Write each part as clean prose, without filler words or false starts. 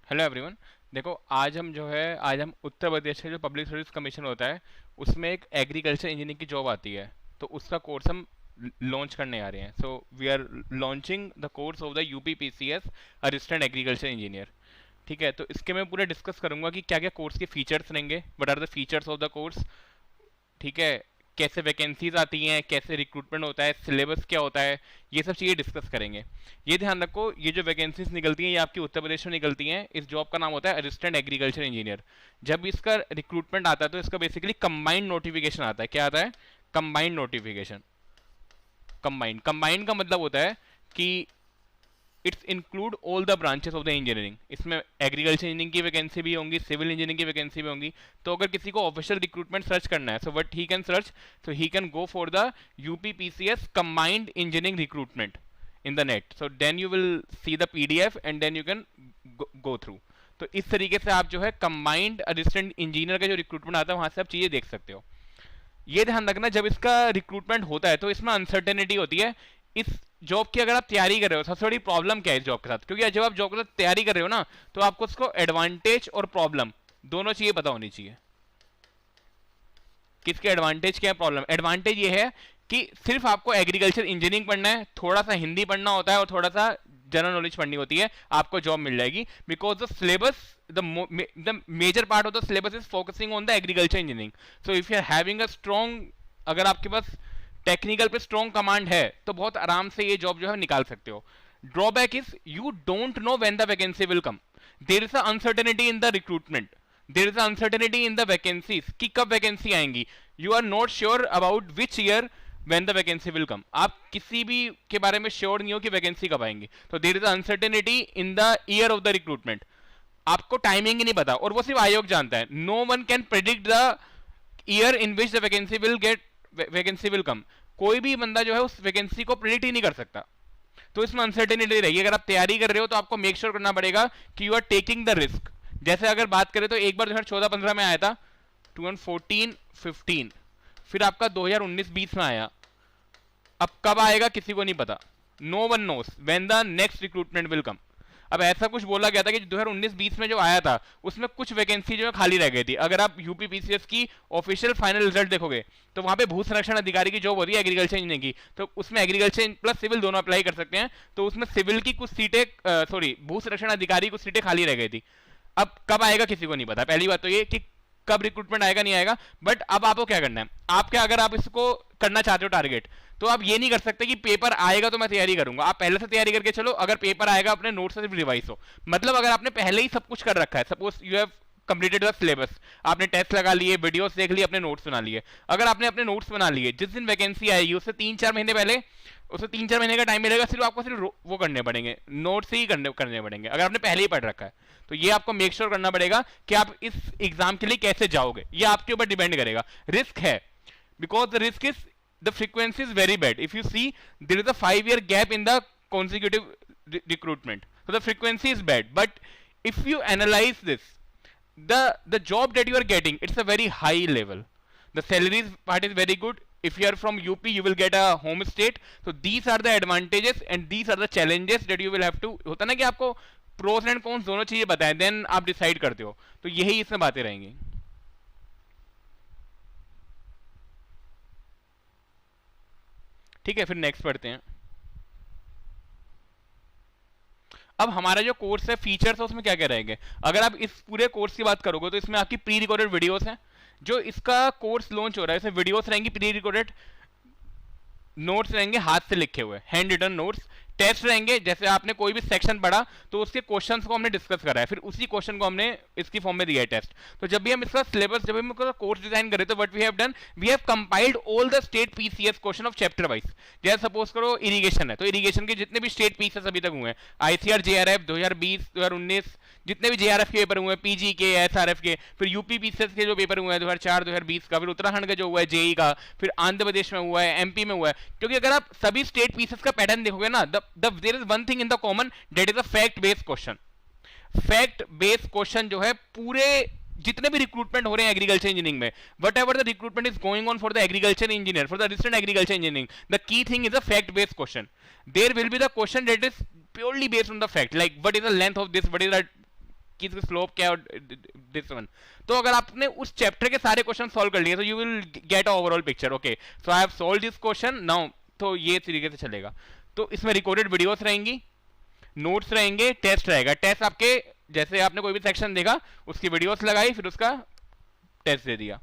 Hello everyone. देखो, आज हम उत्तर प्रदेश का जो पब्लिक सर्विस कमीशन होता है उसमें एक एग्रीकल्चर इंजीनियरिंग की जॉब आती है। तो उसका कोर्स हम लॉन्च करने आ रहे हैं। So we are launching the course of the UP PCS assistant agriculture engineer. ठीक है, तो इसके मैं पूरा डिस्कस करूंगा कि क्या क्या कोर्स के फीचर्स रहेंगे, what are the features of the course. ठीक है, कैसे वैकेंसीज आती हैं, कैसे रिक्रूटमेंट होता है, सिलेबस क्या होता है, ये सब चीज़ें डिस्कस करेंगे। ये ध्यान रखो, ये जो वैकेंसीज निकलती हैं ये आपकी उत्तर प्रदेश में निकलती हैं। इस जॉब का नाम होता है असिस्टेंट एग्रीकल्चर इंजीनियर। जब इसका रिक्रूटमेंट आता है तो इसका बेसिकली कंबाइंड नोटिफिकेशन आता है। क्या आता है? Combined notification. कंबाइंड का मतलब होता है कि it's include all the branches of the engineering. इसमें एग्रीकल्चर इंजीनियरिंग की वैकेंसी भी होंगी, सिविल इंजीनियरिंग की वैकेंसी भी होंगी। तो अगर किसी को ऑफिशियल रिक्रूटमेंट सर्च करना है, so what he can search, so he can go for the UPPCS combined engineering recruitment in the net. So then you will see the PDF and then you can go through. तो इस तरीके से आप जो है combined assistant engineer का जो recruitment आता है वहां से आप चीजें देख सकते हो। ये ध्यान रखना, जब इसका रिक्रूटमेंट होता है तो इसमें अनसर्टेनिटी होती है। इस जॉब की अगर आप तैयारी कर रहे हो, सबसे बड़ी प्रॉब्लम क्या है इस जॉब के साथ, क्योंकि जब आप जॉब के साथ तैयारी कर रहे हो ना, तो आपको उसको एडवांटेज और प्रॉब्लम दोनों चीजें पता होनी चाहिए। किसके एडवांटेज क्या है, प्रॉब्लम। एडवांटेज ये है कि सिर्फ आपको एग्रीकल्चर इंजीनियरिंग पढ़ना है, थोड़ा सा हिंदी पढ़ना होता है और थोड़ा सा जनरल नॉलेज पढ़नी होती है, आपको जॉब मिल जाएगी। Because the syllabus, the major part of the syllabus is focusing on the agriculture engineering. So if you are having a strong, अगर आपके पास टेक्निकल पे स्ट्रॉन्ग कमांड है तो बहुत आराम से ये जॉब जो है निकाल सकते हो। Drawback is you don't know when the vacancy will come. There is a uncertainty in the recruitment, there is uncertainty in the vacancies कि कब वैकेंसी आएंगी। You are not sure about which year when the vacancy will come. आप किसी भी के बारे में sure नहीं हो कि वैकेंसी कब आएंगी। तो there is uncertainty in the year of the recruitment. आपको टाइमिंग ही नहीं पता और वो सिर्फ आयोग जानता है। No one can predict the year in which the vacancy will come. कोई भी बंदा जो है उस वैकेंसी को प्रेडिक्ट ही नहीं कर सकता। तो इसमें अनसर्टेनिटी रहेगी। अगर आप तैयारी कर रहे हो तो आपको मेक श्योर करना पड़ेगा कि you are taking the risk. जैसे अगर बात करें तो एक बार 2014-15 में आया था, 2014-15, फिर आपका 2019-20 में आया। अब कब आएगा किसी को नहीं पता। No one knows when the next recruitment will come. अब ऐसा कुछ बोला गया था कि 2019-20 में जो आया था उसमें कुछ वैकेंसी जो है खाली रह गई थी। अगर आप यूपी पीसीएस की ऑफिशियल फाइनल रिजल्ट देखोगे तो वहां पे भू संरक्षण अधिकारी की जॉब होती है एग्रीकल्चर इंजीनियरिंग की, तो उसमें एग्रीकल्चर प्लस सिविल दोनों अप्लाई कर सकते हैं। तो उसमें सिविल की कुछ सीटें, सॉरी, भू संरक्षण अधिकारी कुछ सीटें खाली रह गई थी। अब कब आएगा किसी को नहीं पता। पहली बात तो ये कि कब रिक्रूटमेंट आएगा नहीं आएगा। बट अब आपको क्या करना है, आप क्या, अगर आप इसको करना चाहते हो टारगेट, तो आप ये नहीं कर सकते कि पेपर आएगा तो मैं तैयारी करूंगा। आप पहले से तैयारी करके चलो, अगर पेपर आएगा अपने नोट से सिर्फ रिवाइज हो। मतलब अगर आपने पहले ही सब कुछ कर रखा है, suppose you have completed the syllabus, आपने टेस्ट लगा लिए, वीडियोस देख लिए, अपने नोट्स बना लिए। अगर आपने अपने नोट्स बना लिए, जिस दिन वैकेंसी आएगी उससे 3-4 महीने पहले, उसे 3-4 महीने का टाइम मिलेगा, सिर्फ आपको सिर्फ वो करने पड़ेंगे, नोट्स ही करने पड़ेंगे अगर आपने पहले ही पढ़ रखा है। तो ये आपको मेक श्योर करना पड़ेगा कि आप इस एग्जाम के लिए कैसे जाओगे, ये आपके ऊपर डिपेंड करेगा। रिस्क है, because the risk is, the frequency is very bad. If you see, there is a 5-year gap in the consecutive recruitment, so the frequency is bad. But if you analyze this, the job that you are getting, it's a very high level. The salaries part is very good. If you are from UP, you will get a home state. So these are the advantages and these are the challenges that you will have to, होता ना कि आपको pros and cons दोनों चीजें बताएं, then आप decide करते हो। तो यही इसमें बातें रहेंगी। ठीक है, फिर नेक्स्ट पढ़ते हैं। अब हमारा जो कोर्स है, फीचर्स है, उसमें क्या क्या रहेंगे। अगर आप इस पूरे कोर्स की बात करोगे तो इसमें आपकी प्री रिकॉर्डेड वीडियोस हैं। जो इसका कोर्स लॉन्च हो रहा है इसमें वीडियोस रहेंगी, प्री रिकॉर्डेड नोट्स रहेंगे, हाथ से लिखे हुए हैंड रिटन नोट्स। टेस्ट रहेंगे, जैसे आपने कोई भी सेक्शन पढ़ा तो उसके क्वेश्चंस को हमने डिस्कस करा है, फिर उसी क्वेश्चन को हमने इसकी फॉर्म में दिया है टेस्ट। तो जब भी हम इसका सिलेबस, जब भी हम इसका कोर्स डिजाइन करें, तो what we have done, we have compiled all the state PCS question of chapter wise. जैसे सपोज करो इरिगेशन है, तो इरिगेशन के जितने भी स्टेट पीसीएस अभी तक हुए हैं, आईसीआर जेआरएफ 2020 2019, जितने भी जेआरएफ के पेपर हुए हैं, पीजी के, एसआरएफ के, फिर यूपी पीसीएस के जो पेपर हुए हैं 2004-2020 का, फिर उत्तराखंड का जो हुआ है जेई का, फिर आंध्र प्रदेश में हुआ है, एमपी में हुआ है। क्योंकि अगर आप सभी स्टेट पीसीएस का पैटर्न देखोगे ना, there is one thing in the common, that is a fact based question. Fact based question जो है पूरे जितने भी रिक्रूटमेंट हो रहे हैं एग्रीकल्चर इंजीनियरिंग में, whatever the recruitment is going on for the agriculture engineer, for the assistant agriculture engineering, the key thing is a fact based question. There will be the question that is purely based on the fact, like what is the length of this, what is the कि इसका slope क्या है और this one. तो अगर आपने उस chapter के सारे क्वेश्चन सॉल्व कर लिए तो you will get a overall picture. Okay, so I have solve this question now. तो ये तरीके से चलेगा। तो इसमें रिकॉर्डेड वीडियोस रहेंगी, नोट्स रहेंगे, टेस्ट रहेगा। टेस्ट आपके जैसे आपने कोई भी सेक्शन देखा उसकी वीडियोस लगाई फिर उसका टेस्ट दे दिया।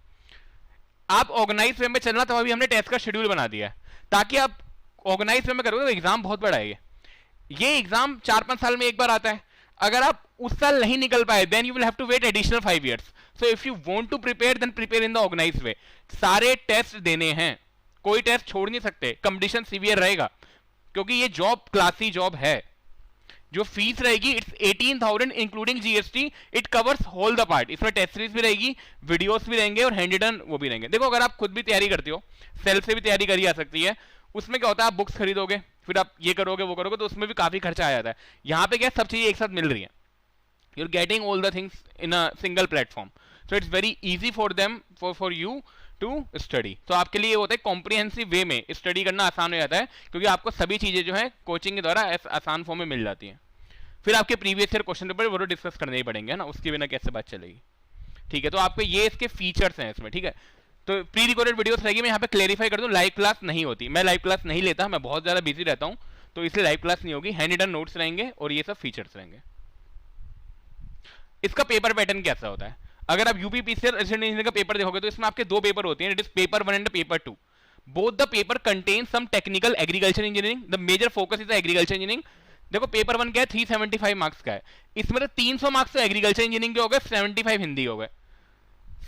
आप ऑर्गेनाइज वे में चलना, तो अभी हमने टेस्ट का शेड्यूल बना दिया है ताकि आप ऑर्गेनाइज वे में करोगे तो एग्जाम बहुत बड़ा है। ये एग्जाम 4-5 साल में एक बार आता है। अगर आप उस साल नहीं निकल पाए then you will have to wait additional 5 years। So if you want to prepare then prepare in the organise way. सारे टेस्ट देने हैं, कोई टेस्ट छोड़ नहीं सकते, कंपटीशन सीवियर रहेगा क्योंकि ये जॉब क्लासी जॉब है। जो फीस रहेगी it's 18,000 including GST, it covers whole the part. इसमें टेस्ट सीरीज भी रहेगी, वीडियोस भी रहेंगे और हैंड रिटन वो भी रहेंगे। देखो अगर आप खुद भी तैयारी करते हो, सेल्फ से भी तैयारी करी जा सकती है, उसमें क्या होता है आप बुक्स खरीदोगे फिर आप ये करोगे वो करोगे तो उसमें भी काफी खर्चा आ जाता है। यहाँ पे क्या सब चीजें एक साथ मिल रही है, you are getting all the things in a single platform. So it's very easy for them for you to study. तो आपके लिए होता है कॉम्प्रिहेंसिव वे में स्टडी करना आसान हो जाता है क्योंकि आपको सभी चीजें जो है कोचिंग के द्वारा आसान फॉर्म में मिल जाती हैं। फिर आपके प्रीवियस ईयर क्वेश्चन पेपर वो तो डिस्कस करने ही पड़ेंगे ना, उसके बिना कैसे बात चलेगी। ठीक है, तो आपके ये इसके फीचर्स हैं इसमें। ठीक है, तो प्री रिकॉर्डेड वीडियोस रहेगी। मैं यहाँ पे क्लेरिफाई कर दूं, लाइव क्लास नहीं होती, मैं लाइव क्लास नहीं लेता, मैं बहुत ज्यादा बिजी रहता हूँ तो इसलिए लाइव क्लास नहीं होगी। हैंड रिटन नोट्स रहेंगे और ये सब फीचर्स रहेंगे। इसका पेपर पैटर्न कैसा होता है, अगर आप यूपीपीसीएल रेजिडेंट इंजीनियर का पेपर देखोगे तो इसमें आपके 2 पेपर होते हैं, it is paper 1 and paper 2। Both the paper contain some technical agriculture engineering, the major focus is agriculture engineering. देखो पेपर 1 क्या है 375 मार्क्स का है, इसमें तो 300 मार्क्स तो एग्रीकल्चर इंजीनियरिंग के हो गए, 75 हिंदी हो गए।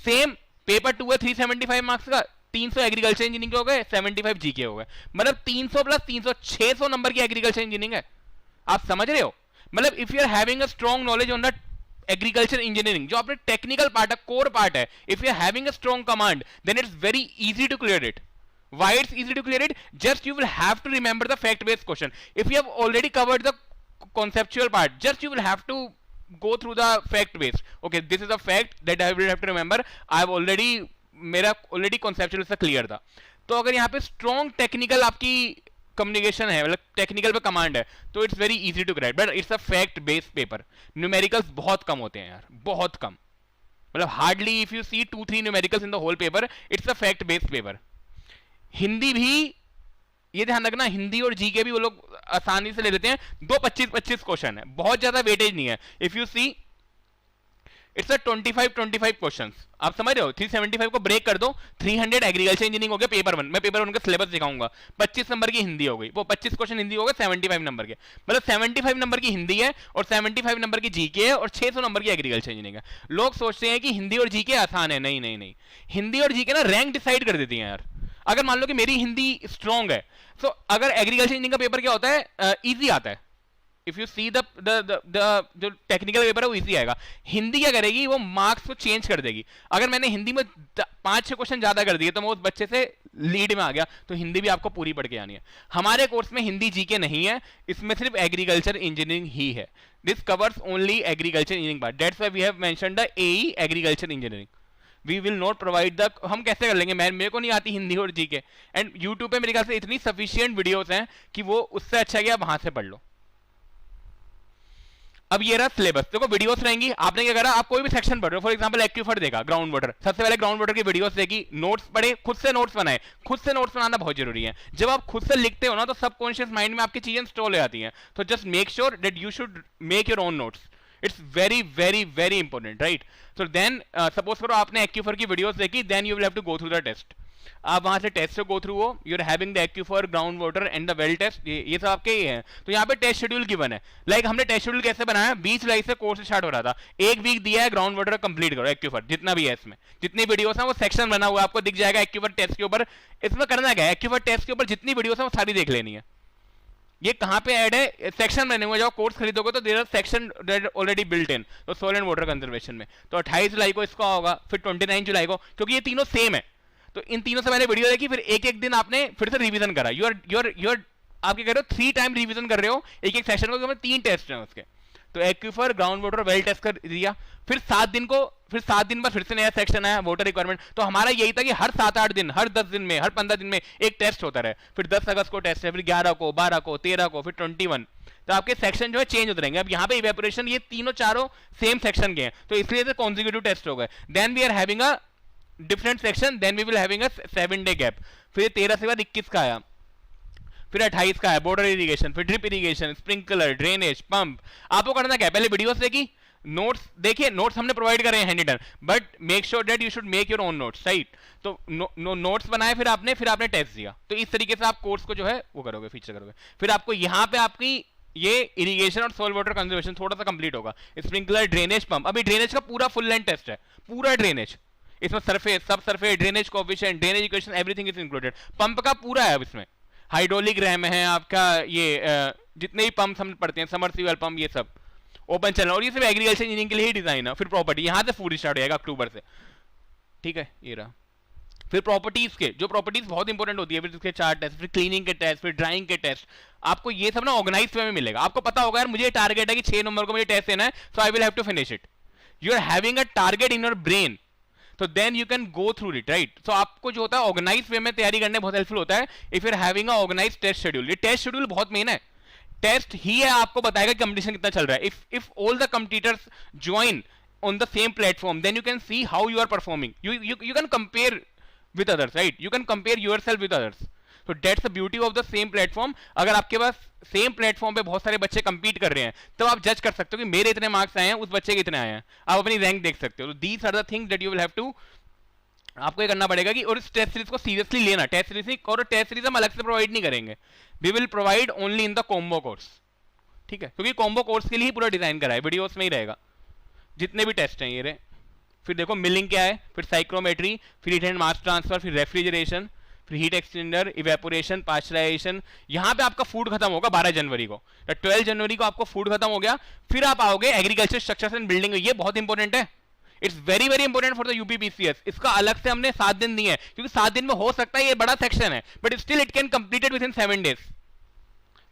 सेम पेपर 2 है 375 मार्क्स का, 300 एग्रीकल्चर इंजीनियरिंग के हो गए, 75 जीके हो गए। मतलब 300 प्लस 300 600 नंबर की एग्रीकल्चर इंजीनियरिंग है। आप समझ रहे हो, मतलब if you are having a strong knowledge on the agriculture engineering जो अपने टेक्निकल पार्ट है, कोर पार्ट है, if you are having a strong command then it's very easy to clear it. Why it's easy to clear it? Just you will have to remember the fact-based question. If you have already covered the conceptual part, just you will have to go through the fact-based. Okay, this is a fact that I will have to remember. I have already मेरा already conceptual से clear था। तो अगर यहाँ पे strong technical आपकी communication है, मतलब टेक्निकल पे कमांड है, तो it's very easy to crack. But it's a fact based paper. Numericals बहुत कम होते हैं यार, बहुत कम, मतलब hardly if you see 2-3 numericals in the whole paper. It's a fact based paper. Hindi भी ये ध्यान रखना, हिंदी और जीके भी वो लोग आसानी से ले लेते हैं। 2 25-25 क्वेश्चन है, बहुत ज्यादा वेटेज नहीं है। If you see it's a 25-25 questions. आप समझ रहे हो, 375 को ब्रेक कर दो, 300 एग्रीकल्चर इंजीनियरिंग हो गया पेपर 1। मैं पेपर 1 का सिलेबस दिखाऊंगा, 25 नंबर की हिंदी हो गई, वो 25 क्वेश्चन हिंदी हो गए 75 नंबर के। मतलब 75 नंबर की हिंदी है और 75 नंबर की जीके है और 600 नंबर की एग्रीकल्चर इंजीनियरिंग है। लोग सोचते हैं कि हिंदी और जीके आसान है, नहीं नहीं नहीं, हिंदी और जीके ना रैंक डिसाइड कर देती है यार। अगर मान लो कि मेरी हिंदी स्ट्रॉन्ग है, तो अगर एग्रीकल्चर इंजीनियरिंग का पेपर क्या होता है, इजी आता है। इफ यू सी द जो टेक्निकल पेपर है वो इजी आएगा। हिंदी क्या करेगी, वो मार्क्स को चेंज कर देगी। अगर मैंने हिंदी में 5-6 क्वेश्चन ज्यादा कर दिए तो मैं उस बच्चे से लीड में आ गया, तो हिंदी भी आपको पूरी पढ़ के आनी है। हमारे कोर्स में हिंदी जीके नहीं है, इसमें सिर्फ एग्रीकल्चर इंजीनियरिंग ही है। This covers only agriculture engineering part, that's why we have mentioned the AE agriculture engineering. We will not provide the, हम कैसे कर लेंगे, मेरे को नहीं आती हिंदी और जीके, एंड यूट्यूब पे मेरे ख्याल से इतनी सफिशिएंट वीडियोस हैं कि वो उससे अच्छा कि आप वहां से पढ़ लो। अब ये रहा सिलेबस। देखो वीडियोस रहेंगी, आपने क्या करा, आप कोई भी सेक्शन पढ़ रहे हो, फॉर एग्जांपल एक्यूफर देखा, ग्राउंड वाटर, सबसे पहले ग्राउंड वाटर की वीडियोस देखी, नोट्स पढ़े, खुद से नोट्स बनाए। खुद से नोट्स बनाना बहुत जरूरी है। जब आप खुद से लिखते हो ना तो सबकॉन्शियस माइंड में आपकी चीजें इंस्टॉल हो जाती हैं। तो just make sure that you should make your own notes, it's very very very important, right. So then suppose करो आपने एक्यूफर की वीडियोस देखी, then you will have to go through the test. आप वहां से टेस्ट से go through हो, you are having the aquifer, ground water and the well test, ये सब आपके ही है। तो यहाँ पे टेस्ट शेड्यूल गिवन है। लाइक हमने टेस्ट शेड्यूल कैसे बनाया, 20 जुलाई से कोर्स स्टार्ट हो रहा था, 1 वीक दिया है ग्राउंड वाटर कंप्लीट करो, एक्यूफर जितना भी है इसमें, जितनी वीडियोस है वो सेक्शन बना हुआ आपको दिख जाएगा एक्यूफर टेस्ट के ऊपर। इसमें करना क्या है, एक्यूफर टेस्ट के ऊपर जितनी वीडियोस है वो सारी देख लेनी है। ये कहां पे ऐड है, सेक्शन बने हुए, जब कोर्स खरीदोगे तो there are section already built in, तो सोइल एंड वाटर कंजर्वेशन में। तो 28 जुलाई को इसका होगा, फिर 29 जुलाई को, क्योंकि ये तीनों सेम है। तो इन तीनों से मैंने वीडियो देखी, फिर एक एक दिन आपने फिर से रिवीजन करा। यू आर आप क्या कर रहे हो, 3 टाइम रिवीजन कर रहे हो एक एक सेशन को, 3 टेस्ट हैं उसके। तो aquifer, ground water, well test कर दिया, फिर 7 दिन बाद फिर से नया सेक्शन आया, वाटर रिक्वायरमेंट। तो हमारा यही था कि हर 7-8 दिन, हर 10 दिन में, हर 15 दिन में एक टेस्ट होता रहे। फिर 10 अगस्त को टेस्ट है, फिर 11 को, 12 को, 13 को, फिर 21, तो आपके सेक्शन जो है चेंज होते रहेंगे। अब यहाँ पे इवेपोरेशन, ये तीनों चारों सेम सेक्शन के हैं, तो इसलिए तो कॉन्जिक्यूटिव टेस्ट हो गए। Then we are having a different section, then we will having a 7 day gap. फिर 13 से बाद 21 का आया, फिर 28 का है बॉर्डर इरिगेशन, फिर drip irrigation, sprinkler, drainage, pump. आपको करना क्या है, पहले वीडियोस देखी, नोट्स देखिए, नोट्स हमने प्रोवाइड करे हैं hand written, but make sure that you should make your own notes, right. तो नोट्स बनाए, फिर आपने टेस्ट दिया, तो इस तरीके से आप कोर्स को जो है वो करोगे, फीचर करोगे। फिर आपको यहाँ पे आपकी ये इरिगेशन और सोइल वाटर कंजर्वेशन थोड़ा सा कंप्लीट होगा, स्प्रिंकलर, ड्रेनेज, पंप। अभी ड्रेनेज का पूरा फुल लेंथ टेस्ट है, पूरा ड्रेनेज, इसमें सरफेस, सब surface, drainage coefficient, drainage equation, everything is included. Pump का पूरा है अब इसमें, हाइड्रोलिक रैम है आपका, ये जितने भी पंप हम पढ़ते हैं, समरसीबल पंप, ये सब ओपन चैनल, और ये सब एग्रीकल्चर इंजीनियरिंग के लिए ही डिजाइन है। फिर प्रॉपर्टी, यहां से फूड स्टार्ट हो जाएगा अक्टूबर से, ठीक है, ये रहा। फिर प्रॉपर्टीज के, जो प्रॉपर्टीज बहुत इंपॉर्टेंट होती है, फिर उसके 4 टेस्ट, फिर क्लीनिंग के टेस्ट, फिर ड्राइंग के टेस्ट। आपको ये सब ना ऑर्गेनाइज वे में मिलेगा। आपको पता होगा यार मुझे टारगेट है कि 6 नंबर को मुझे टेस्ट देना है, so I will have to finish it. You are having a target in your brain, तो then you can go through it, right. So आपको जो होता है ऑर्गेनाइज वे में तैयारी करने बहुत हेल्पफुल होता है if you are having a organise test schedule. ये टेस्ट शेड्यूल बहुत मेन है, टेस्ट ही है आपको बताएगा कंपटीशन कितना चल रहा है। If all the competitors join on the same platform, then you can see how you are performing, you can compare with others, right? You can compare yourself with others, so that's the beauty of the same platform। अगर आपके पास same platform पे बहुत सारे बच्चे compete कर रहे हैं, तब आप जज कर सकते हो कि मेरे इतने मार्क्स आए हैं, उस बच्चे के इतने आए हैं, आप अपनी रैंक देख सकते हो। तो these are the things that you will have to, आपको ये करना पड़ेगा कि, और इस टेस्ट सीरीज को सीरियसली लेना। टेस्ट सीरीज, और टेस्ट सीरीज हम अलग से प्रोवाइड नहीं करेंगे, we will provide only in the combo course, ठीक है, क्योंकि कॉम्बो कोर्स के लिए ही पूरा डिजाइन करा है, वीडियोस में ही रहेगा जितने भी टेस्ट हैं ये रहे। फिर देखो मिलिंग क्या है, फिर साइक्रोमेट्री, फिर हीट एंड मास ट्रांसफर, फिर रेफ्रिजरेशन, फिर हीट एक्सचेंजर, इवेपोरेशन, पास्चराइजेशन। यहाँ पे आपका फूड खत्म होगा 12 जनवरी को, 12 जनवरी को आपको फूड खत्म हो गया। फिर आप आओगे एग्रीकल्चर स्ट्रक्चर्स एंड बिल्डिंग, ये बहुत इंपॉर्टेंट है, it's very very important for the UPPCS. इसका अलग से हमने 7 दिन दिए हैं, क्योंकि 7 दिन में हो सकता है, ये बड़ा सेक्शन है, but still it can completed with in 7 days.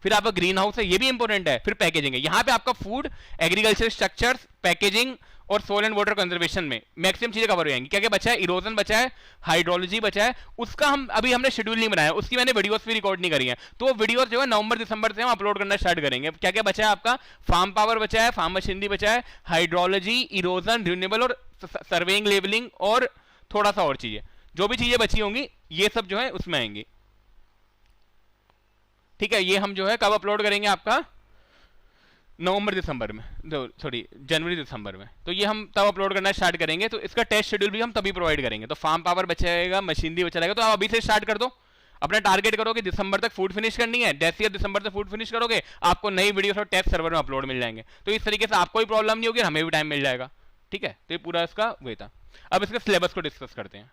फिर आपका ग्रीन हाउस है, ये भी इंपॉर्टेंट है। फिर पैकेजिंग है, यहाँ पे आपका फूड, एग्रीकल्चर स्ट्रक्चर्स, पैकेजिंग और सोल एंड वाटर कंजर्वेशन में मैक्सिमम चीजें कवर हो जाएंगी। क्या क्या बचा है, इरोजन बचा है, हाइड्रोलॉजी बचा है, उसका हमने शेड्यूल नहीं बनाया, उसकी मैंने वीडियोस भी रिकॉर्ड नहीं करी है, तो वो वीडियोस जो है नवंबर दिसंबर से हम अपलोड करना स्टार्ट करेंगे। क्या क्या बचा है आपका, फार्म पावर बचा है, फार्म मशीनरी बचा है, हाइड्रोलॉजी, इरोजन, रिन्यूएबल और सर्वेइंग, लेबलिंग और थोड़ा सा और चीजें, जो भी चीजें बची होंगी ये सब जो है उसमें आएंगी, ठीक है। ये हम जो है कब अपलोड करेंगे आपका, नवंबर दिसंबर में, सॉरी जनवरी दिसंबर में, तो ये हम तब अपलोड करना स्टार्ट करेंगे। तो इसका टेस्ट शेड्यूल भी हम तभी प्रोवाइड करेंगे। तो फार्म पावर बचाएगा, मशीनरी बचा रहेगा, तो आप अभी से स्टार्ट कर दो, अपना टारगेट करो कि दिसंबर तक फूड फिनिश करनी है। जैसे दिसंबर तक फूड फिनिश करोगे, आपको नई वीडियो और टेस्ट सर्वर में अपलोड मिल जाएंगे, तो इस तरीके से आपको भी प्रॉब्लम नहीं होगी, हमें भी टाइम मिल जाएगा, ठीक है। तो ये पूरा इसका वही था। अब इसके सिलेबस को डिस्कस करते हैं।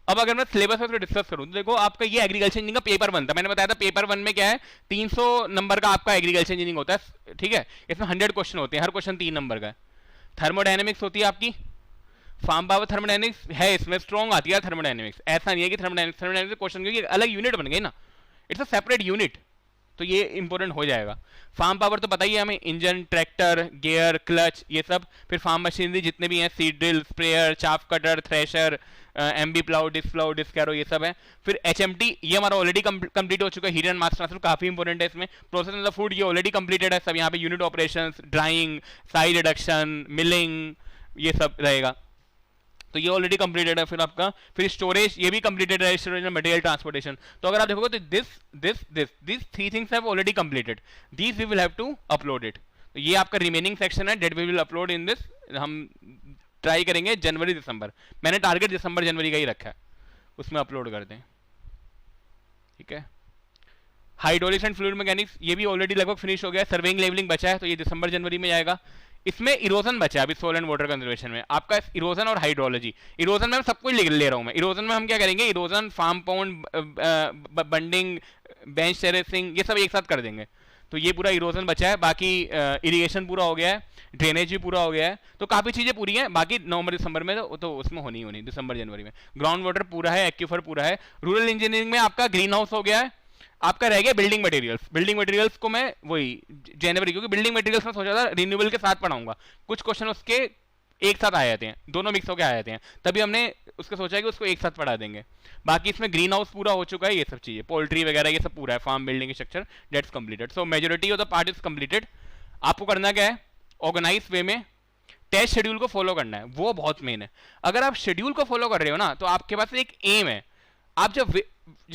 अब अगर मैं सिलेबस में डिस्कस करूं तो देखो, आपका ये एग्रीकल्चर इंजीनियरिंग का पेपर 1 था, मैंने बताया था पेपर 1 में क्या है, 300 नंबर का आपका एग्रीकल्चर इंजीनियरिंग होता है, ठीक है। इसमें 100 क्वेश्चन होते हैं, हर क्वेश्चन 3 नंबर का है। थर्मोडायनेमिक्स होती है आपकी, फार्म पावर थर्मोडायनेमिक्स है, इसमें स्ट्रॉन्ग आती है थर्मोडायनेमिक्स। ऐसा नहीं है कि थर्मोडायनेमिक्स क्वेश्चन, क्योंकि अलग यूनिट बन गई ना, इट्स अ सेपरेट यूनिट, तो ये इंपॉर्टेंट हो जाएगा। फार्म पावर तो पता ही है हमें, इंजन, ट्रैक्टर, गियर, क्लच, ये सब। फिर फार्म मशीनरी जितने भी हैं, seed drill, sprayer, chaff cutter, thresher, MB plough, disc plough, disc harrow, ये सब है। फिर एचएमटी, ये हमारा ऑलरेडी कंप्लीट हो चुका है। हीट एंड मास ट्रांसफर काफी इंपॉर्टेंट है इसमें। प्रोसेस ऑफ द फूड, ये ऑलरेडी कंप्लीटेड है सब। यहाँ पे unit operations, drawing, size reduction, milling, ये सब रहेगा, तो ये ऑलरेडी कंप्लीटेड है। फिर स्टोरेज, ये भी कंप्लीटेड है, स्टोरेज एंड मटेरियल ट्रांसपोर्टेशन। तो अगर आप देखोगे तो this 3 things have already completed, this we will have to upload it. तो ये आपका रिमेनिंग सेक्शन है, that we will upload in this. हम ट्राई करेंगे जनवरी दिसंबर, मैंने टारगेट दिसंबर जनवरी का ही रखा है, उसमें अपलोड कर दें, ठीक है। हाइड्रोलिक्स एंड फ्लूइड मैकेनिक्स, ये भी ऑलरेडी लगभग फिनिश हो गया है। सर्वेइंग लेवलिंग बचा है, तो ये दिसंबर जनवरी में जाएगा। इसमें इरोजन बचा है अभी, सोल एंड वाटर कंजर्वेशन में आपका इरोजन और हाइड्रोलॉजी। इरोजन में हम सब कुछ ले रहा हूं मैं। इरोजन में हम क्या करेंगे, erosion, farm pond, bunding, bench terracing, ये सब एक साथ कर देंगे। तो ये पूरा इरोजन बचा है, बाकी इरिगेशन पूरा हो गया है, ड्रेनेज भी पूरा हो गया है, तो काफी चीजें पूरी हैं। बाकी नवंबर दिसंबर में तो उसमें होनी दिसंबर जनवरी में। ग्राउंड वाटर पूरा है, एक्यूफर पूरा है। रूरल इंजीनियरिंग में आपका ग्रीन हाउस हो गया है, आपका रह गया बिल्डिंग मटेरियल्स। बिल्डिंग मटेरियल्स को मैं वही जनवरी, क्योंकि बिल्डिंग मटेरियल्स में सोचा था रिन्यूएबल के साथ पढ़ाऊंगा, कुछ क्वेश्चन उसके एक साथ आ जाते हैं, दोनों मिक्स होकर आ जाते हैं, तभी हमने उसका सोचा है कि उसको एक साथ पढ़ा देंगे। बाकी इसमें ग्रीन हाउस पूरा हो चुका है, ये सब चीजें पोल्ट्री वगैरह ये सब पूरा है, farm building structure that's completed. So majority of the part is completed. आपको करना क्या है, ऑर्गेनाइज वे में टेस्ट शेड्यूल को फॉलो करना है, वो बहुत मेन है। अगर आप शेड्यूल को फॉलो कर रहे हो ना तो आपके पास एक एम है। आप जब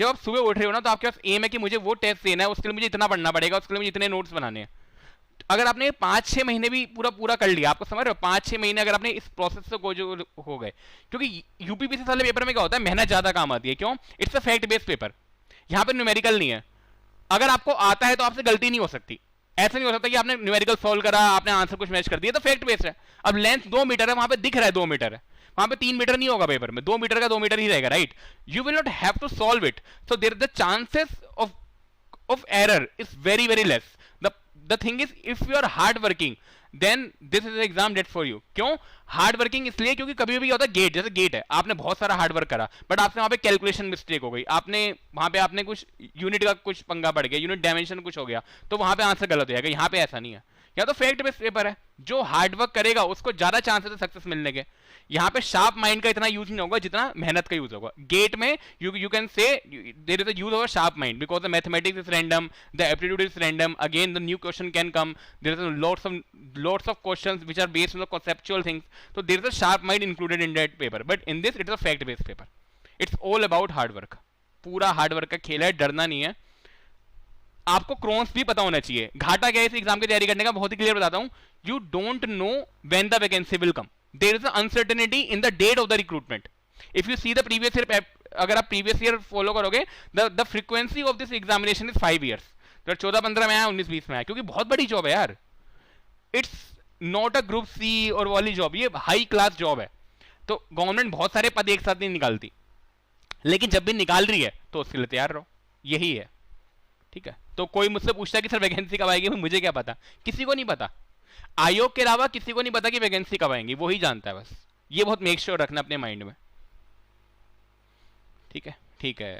आप सुबह उठ रहे हो ना तो आपके पास एम है कि मुझे वो टेस्ट देना है, उसके लिए मुझे इतना पढ़ना पड़ेगा, उसके लिए मुझे इतने नोट्स बनाने हैं। अगर आपने 5-6 महीने भी पूरा पूरा कर लिया, आपको समझ रहे हो, 5-6 महीने अगर आपने इस प्रोसेस से हो गए, क्योंकि यूपीपीसी वाले पेपर में क्या होता है, मेहनत ज्यादा काम आती है। क्यों? It's a fact based paper, यहाँ पे न्यूमेरिकल नहीं है। अगर आपको आता है तो आपसे गलती नहीं हो सकती। ऐसा नहीं हो सकता कि आपने न्यूमेरिकल सॉल्व करा, आपने आंसर कुछ मैच कर दिया, तो फैक्ट बेस्ड है। अब लेंथ 2 मीटर है, वहां पे दिख रहा है 2 मीटर है, वहां पे 3 मीटर नहीं होगा पेपर में, 2 मीटर का 2 मीटर ही रहेगा, right? You will not have to solve it, so there the chances of error is very very less. The thing is, if you are hard working, then this is the exam dead for you. क्यों hard working? इसलिए क्योंकि कभी भी होता है gate, जैसे gate है, आपने बहुत सारा हार्ड वर्क करा, बट आपसे वहां पे कैलकुलेशन मिस्टेक हो गई, आपने वहां पे आपने कुछ यूनिट का कुछ पंगा पड़ गया, यूनिट डायमेंशन कुछ हो गया, तो वहां पे आंसर गलत हो जाएगा। यहाँ पे ऐसा नहीं है, या तो फैक्ट बेस्ड पेपर है, जो हार्ड वर्क करेगा उसको ज्यादा चांसेस है सक्सेस मिलने के। यहाँ पे शार्प माइंड का इतना यूज नहीं होगा जितना मेहनत का यूज होगा। गेट में you can say there is a use of sharp mind because the mathematics is random, the aptitude is random, again the new question can come, there is lots of questions which are based on the conceptual things, so there is a sharp mind included in that paper, but in this it is a fact based paper. It's all about hard work, पूरा hard work का खेल है, डरना नहीं है। आपको क्रॉन्स भी पता होना चाहिए। घाटा क्या है इस एग्जाम की तैयारी करने का, बहुत ही क्लियर बताता हूं। You don't know when the vacancy will come, there is uncertainty in the date of the recruitment. If you see the previous year, अगर आप प्रीवियस ईयर फॉलो करोगे, the frequency of this examination is 5 years। 14-15 में आया, 19-20 में आया, क्योंकि बहुत बड़ी जॉब है यार। It's not a group C और वाली जॉब, ये हाई क्लास जॉब है। तो गवर्नमेंट बहुत सारे पद एक साथ नहीं निकालती, लेकिन जब भी निकाल रही है तो उसके लिए तैयार रहो, यही है। ठीक है, तो कोई मुझसे पूछता है कि सर वैकेंसी कब आएगी, मुझे क्या पता, किसी को नहीं पता। आयोग के अलावा किसी को नहीं पता कि वैकेंसी कब आएंगी, वो ही जानता है बस। ये बहुत मेक श्योर रखना अपने माइंड में। ठीक है, ठीक है।